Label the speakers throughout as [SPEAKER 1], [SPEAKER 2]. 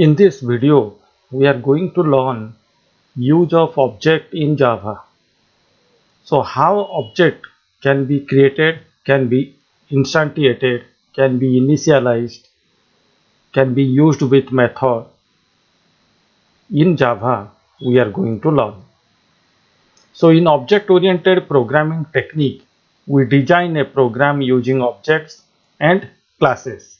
[SPEAKER 1] In this video, we are going to learn use of object in Java. So how object can be created, can be instantiated, can be initialized, can be used with method. In Java, we are going to learn. So in object-oriented programming technique, we design a program using objects and classes.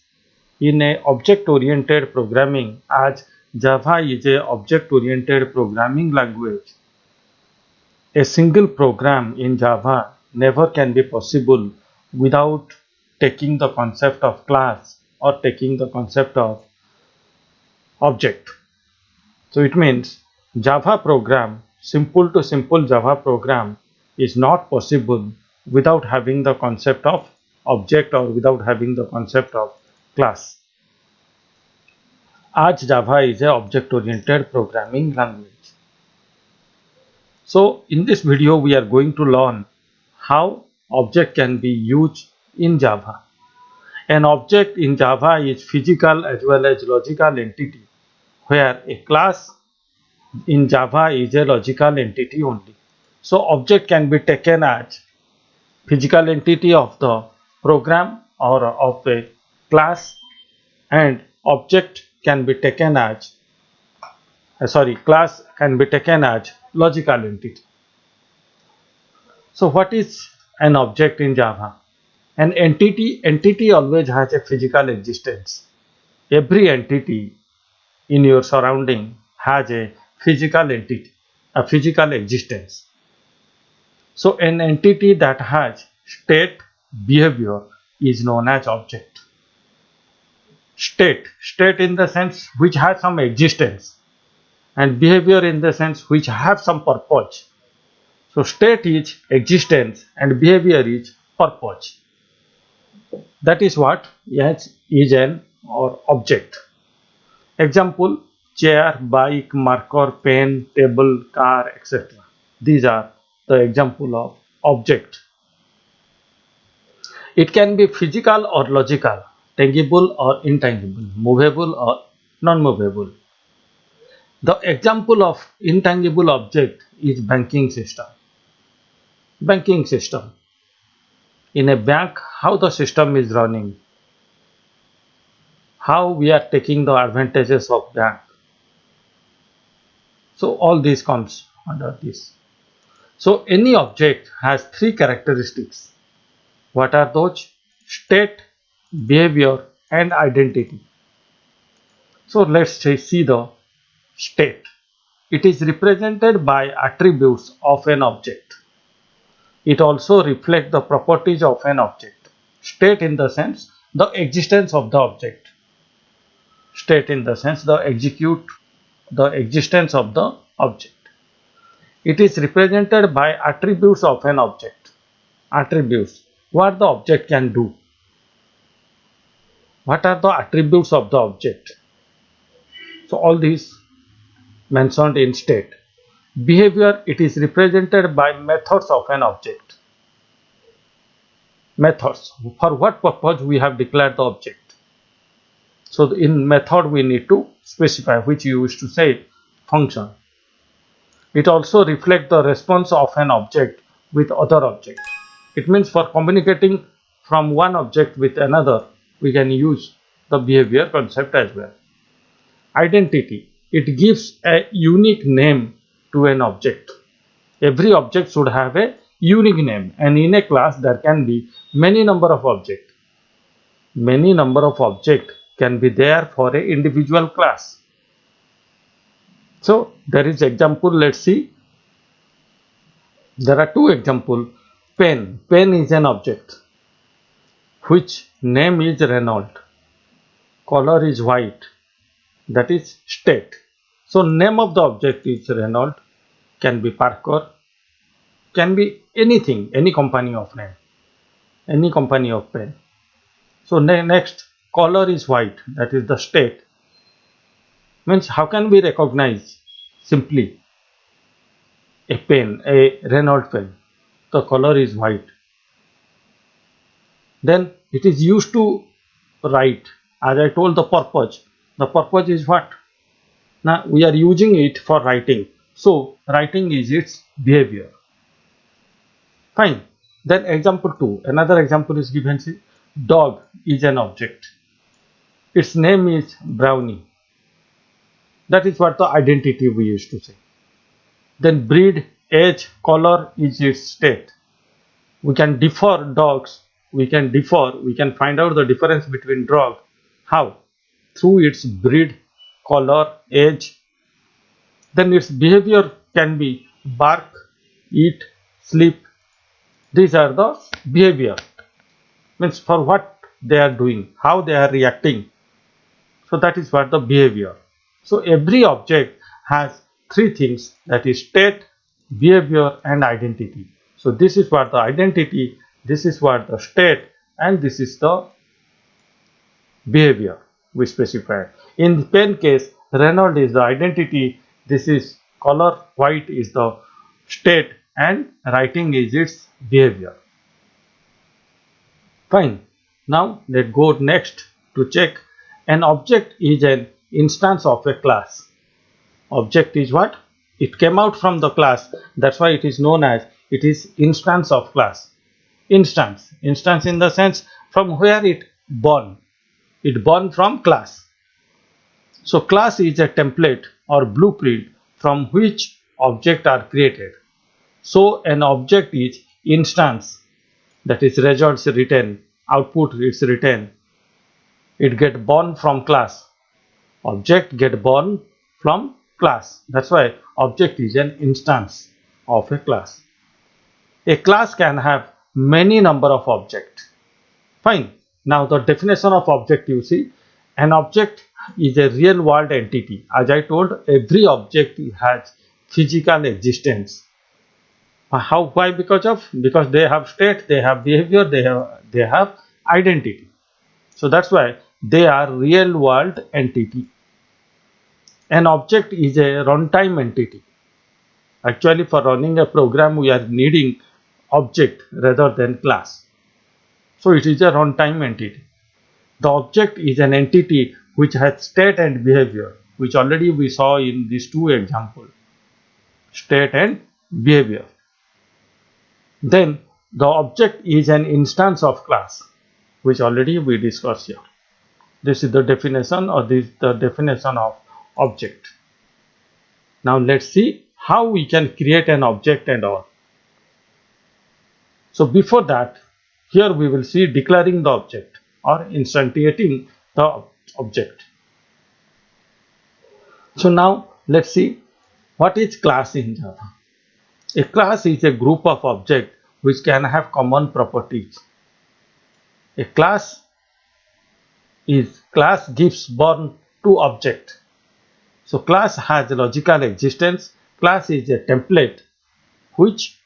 [SPEAKER 1] In a object-oriented programming, as Java is a object-oriented programming language, a single program in Java never can be possible without taking the concept of class or taking the concept of object. So it means Java program, simple to simple Java program is not possible without having the concept of object or without having the concept of class. As Java is a object-oriented programming language. So in this video we are going to learn how object can be used in Java. An object in Java is physical as well as logical entity, where a class in Java is a logical entity only. So object can be taken as physical entity of the program or of a class, and object can be taken as class can be taken as logical entity. So what is an object in Java? An entity always has a physical existence. Every entity in your surrounding has a physical entity, a physical existence. So an entity that has state, behavior is known as object. State in the sense which has some existence, and behavior in the sense which have some purpose. So state is existence and behavior is purpose. That is what is an or object. Example: chair, bike, marker, pen, table, car, etc. These are the example of object. It can be physical or logical, tangible or intangible, movable or non-movable. The example of intangible object is banking system. Banking system. In a bank, how the system is running, how we are taking the advantages of bank. So all this comes under this. So any object has three characteristics. What are those? State, behavior and identity. So let's see the state. It is represented by attributes of an object. It also reflects the properties of an object. State in the sense the existence of the object. State in the sense the existence of the object. It is represented by attributes of an object. Attributes. What the object can do. What are the attributes of the object? So all these mentioned in state. Behavior, it is represented by methods of an object. Methods. For what purpose we have declared the object. So in method we need to specify, which you used to say function. It also reflects the response of an object with other object. It means for communicating from one object with another, we can use the behavior concept as well. Identity. It gives a unique name to an object. Every object should have a unique name, and in a class there can be many number of objects. Many number of objects can be there for an individual class. So there is example, let's see. There are two examples. Pen. Pen is an object which name is Renault. Color is white. That is state. So name of the object is Renault. Can be Parker. Can be anything, any company of name. Any company of pen. So next, color is white. That is the state. Means how can we recognize simply a pen, a Renault pen? The color is white. Then it is used to write. As I told, the purpose. The purpose is what? Now we are using it for writing. So writing is its behavior. Fine. Then example 2. Another example is given. See, dog is an object. Its name is Brownie. That is what the identity we used to say. Then breed, age, color is its state. We can differ dogs. We can find out the difference between dog. How? Through its breed, color, age. Then its behavior can be bark, eat, sleep. These are the behavior. Means for what they are doing, how they are reacting. So that is what the behavior. So every object has three things, that is state, behavior and identity. So this is what the identity, this is what the state, and this is the behavior we specified. In the pen case, Renault is the identity, this is color, white is the state, and writing is its behavior. Fine. Now let's go next to check. An object is an instance of a class. Object is what? It came out from the class. That's why it is known as, it is instance of class. Instance in the sense from where it born. It born from class. So class is a template or blueprint from which objects are created. So an object is instance, that is results written, output is written. It get born from class. Object get born from class. That's why object is an instance of a class. A class can have many number of objects. Fine. Now the definition of object, you see, an object is a real world entity. As I told, every object has physical existence. How? Why? Because they have state, they have behavior, they have identity. So that's why they are real world entity. An object is a runtime entity. Actually, for running a program, we are needing object rather than class. So it is a runtime entity. The object is an entity which has state and behavior, which already we saw in these two examples, state and behavior. Then the object is an instance of class, which already we discussed here. This is the definition, or this is the definition of object. Now let's see how we can create an object and all. So before that, here we will see declaring the object or instantiating the object. So now let's see what is class in Java. A class is a group of objects which can have common properties. A class gives birth to object. So class has logical existence. Class is a template which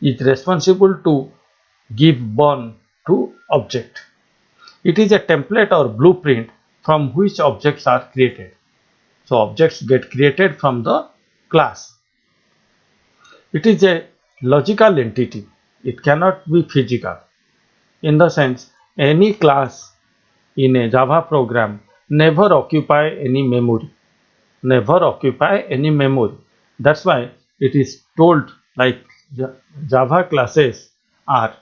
[SPEAKER 1] is responsible to give birth to object. It is a template or blueprint from which objects are created. So objects get created from the class. It is a logical entity. It cannot be physical. In the sense, any class in a Java program never occupy any memory. Never occupy any memory. That's why it is told like Java classes are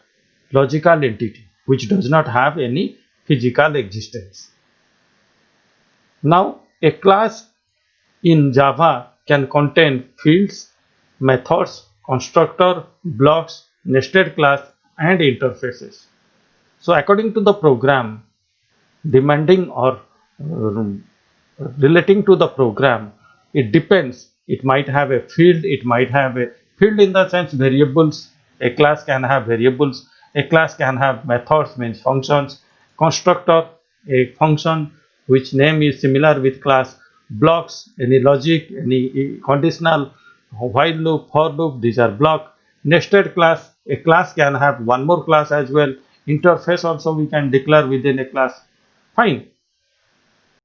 [SPEAKER 1] logical entity which does not have any physical existence. Now a class in Java can contain fields, methods, constructor, blocks, nested class and interfaces. So according to the program, demanding or relating to the program, it depends. It might have a field, it might have a field in the sense variables. A class can have variables. A class can have methods, means functions. Constructor, a function which name is similar with class. Blocks, any logic, any conditional, while loop, for loop, these are block. Nested class, a class can have one more class as well. Interface also we can declare within a class. Fine.